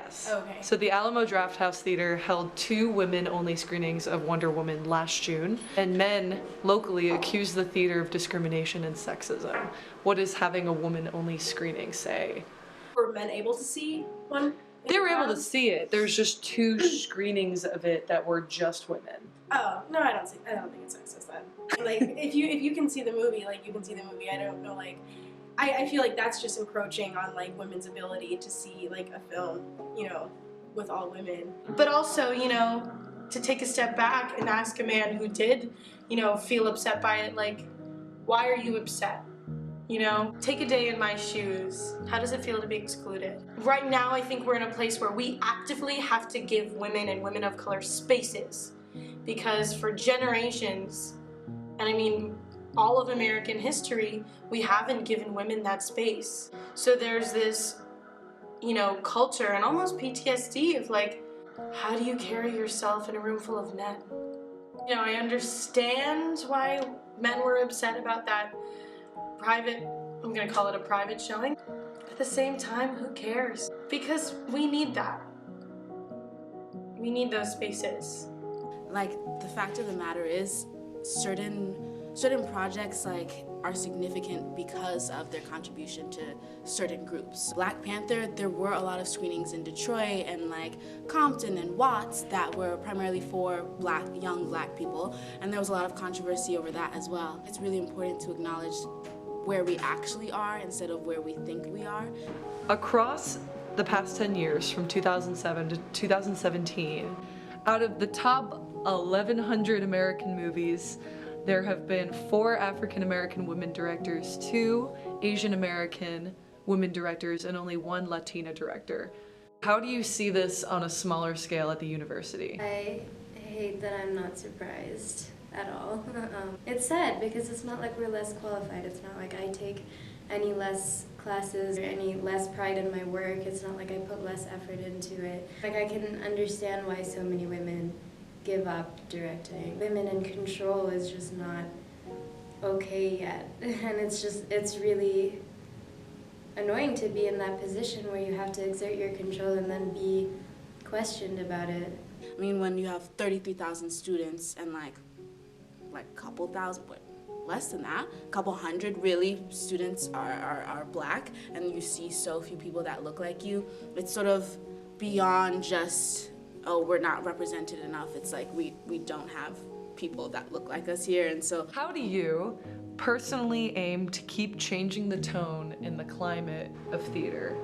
Yes. Okay. So the Alamo Drafthouse Theater held 2 women-only screenings of Wonder Woman last June, and men locally accused the theater of discrimination and sexism. What does having a woman-only screening say? Were men able to see one? They were able to see it. There's just 2 screenings of it that were just women. Oh no, I don't think it's sexist then. Like if you can see the movie, like you can see the movie. I don't know, like I feel like that's just encroaching on like women's ability to see like a film, you know, with all women. But also, you know, to take a step back and ask a man who did, you know, feel upset by it, like, why are you upset? You know, take a day in my shoes. How does it feel to be excluded? Right now, I think we're in a place where we actively have to give women and women of color spaces, because for generations, and I mean all of American history, we haven't given women that space. So there's this, you know, culture and almost PTSD of like, how do you carry yourself in a room full of men? You know, I understand why men were upset about that private, I'm gonna call it a private showing. At the same time, who cares? Because we need that. We need those spaces. Like, the fact of the matter is, certain projects like are significant because of their contribution to certain groups. Black Panther, there were a lot of screenings in Detroit and like Compton and Watts that were primarily for young black people, and there was a lot of controversy over that as well. It's really important to acknowledge where we actually are instead of where we think we are. Across the past 10 years, from 2007 to 2017, out of the top 1,100 American movies, there have been 4 African American women directors, 2 Asian American women directors, and only 1 Latina director. How do you see this on a smaller scale at the university? I hate that I'm not surprised at all. It's sad because it's not like we're less qualified. It's not like I take any less classes or any less pride in my work. It's not like I put less effort into it. Like, I can understand why so many women give up directing. Women in control is just not okay yet. And it's really annoying to be in that position where you have to exert your control and then be questioned about it. I mean, when you have 33,000 students and like a couple thousand, less than that, a couple hundred really students are black, and you see so few people that look like you, it's sort of beyond just, oh, we're not represented enough. It's like we don't have people that look like us here. And so how do you personally aim to keep changing the tone in the climate of theater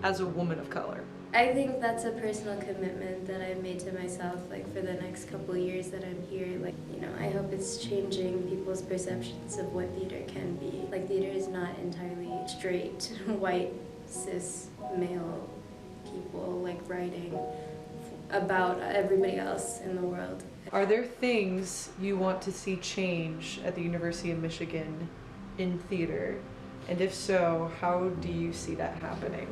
as a woman of color? I think that's a personal commitment that I've made to myself, like for the next couple years that I'm here. Like, you know, I hope it's changing people's perceptions of what theater can be. Like, theater is not entirely straight, white, cis, male people, like, writing about everybody else in the world. Are there things you want to see change at the University of Michigan in theater? And if so, how do you see that happening?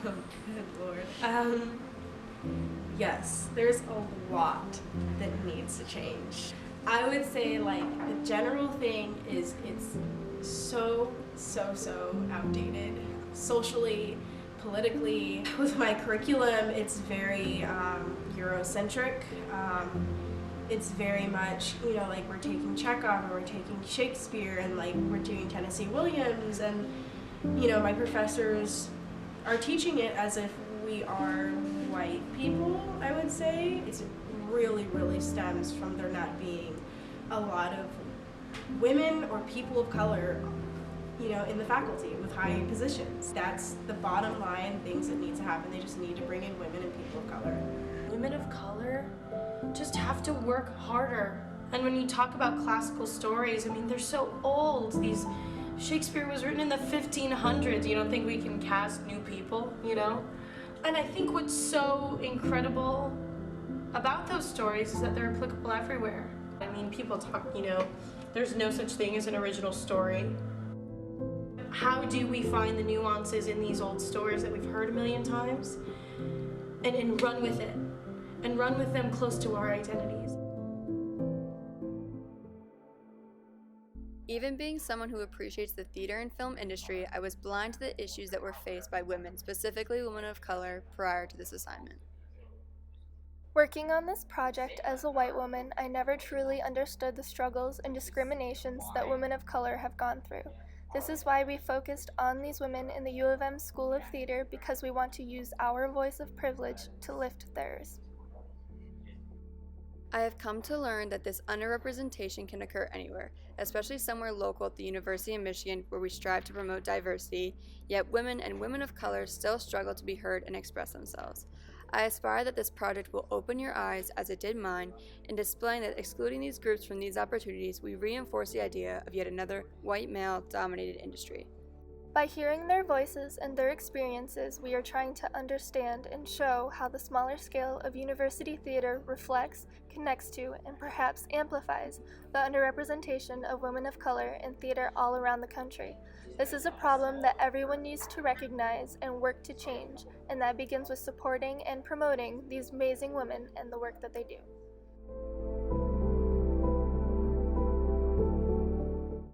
Good Lord. Yes, there's a lot that needs to change. I would say, like, the general thing is it's so outdated. Socially, politically, with my curriculum, it's very Eurocentric. It's very much, you know, like we're taking Chekhov or we're taking Shakespeare and like we're doing Tennessee Williams, and, you know, my professors are teaching it as if we are white people, I would say. It really stems from there not being a lot of women or people of color, you know, in the faculty with high positions. That's the bottom line, things that need to happen. They just need to bring in women and people of color. Women of color just have to work harder. And when you talk about classical stories, I mean, they're so old. Shakespeare was written in the 1500s. You don't think we can cast new people, you know? And I think what's so incredible about those stories is that they're applicable everywhere. I mean, people talk, you know, there's no such thing as an original story. How do we find the nuances in these old stories that we've heard a million times and run with it, and run with them close to our identities? Even being someone who appreciates the theater and film industry, I was blind to the issues that were faced by women, specifically women of color, prior to this assignment. Working on this project as a white woman, I never truly understood the struggles and discriminations that women of color have gone through. This is why we focused on these women in the U of M School of Theater, because we want to use our voice of privilege to lift theirs. I have come to learn that this underrepresentation can occur anywhere, especially somewhere local at the University of Michigan where we strive to promote diversity, yet women and women of color still struggle to be heard and express themselves. I aspire that this project will open your eyes, as it did mine, in displaying that excluding these groups from these opportunities, we reinforce the idea of yet another white male-dominated industry. By hearing their voices and their experiences, we are trying to understand and show how the smaller scale of university theater reflects, connects to, and perhaps amplifies the underrepresentation of women of color in theater all around the country. This is a problem that everyone needs to recognize and work to change, and that begins with supporting and promoting these amazing women and the work that they do.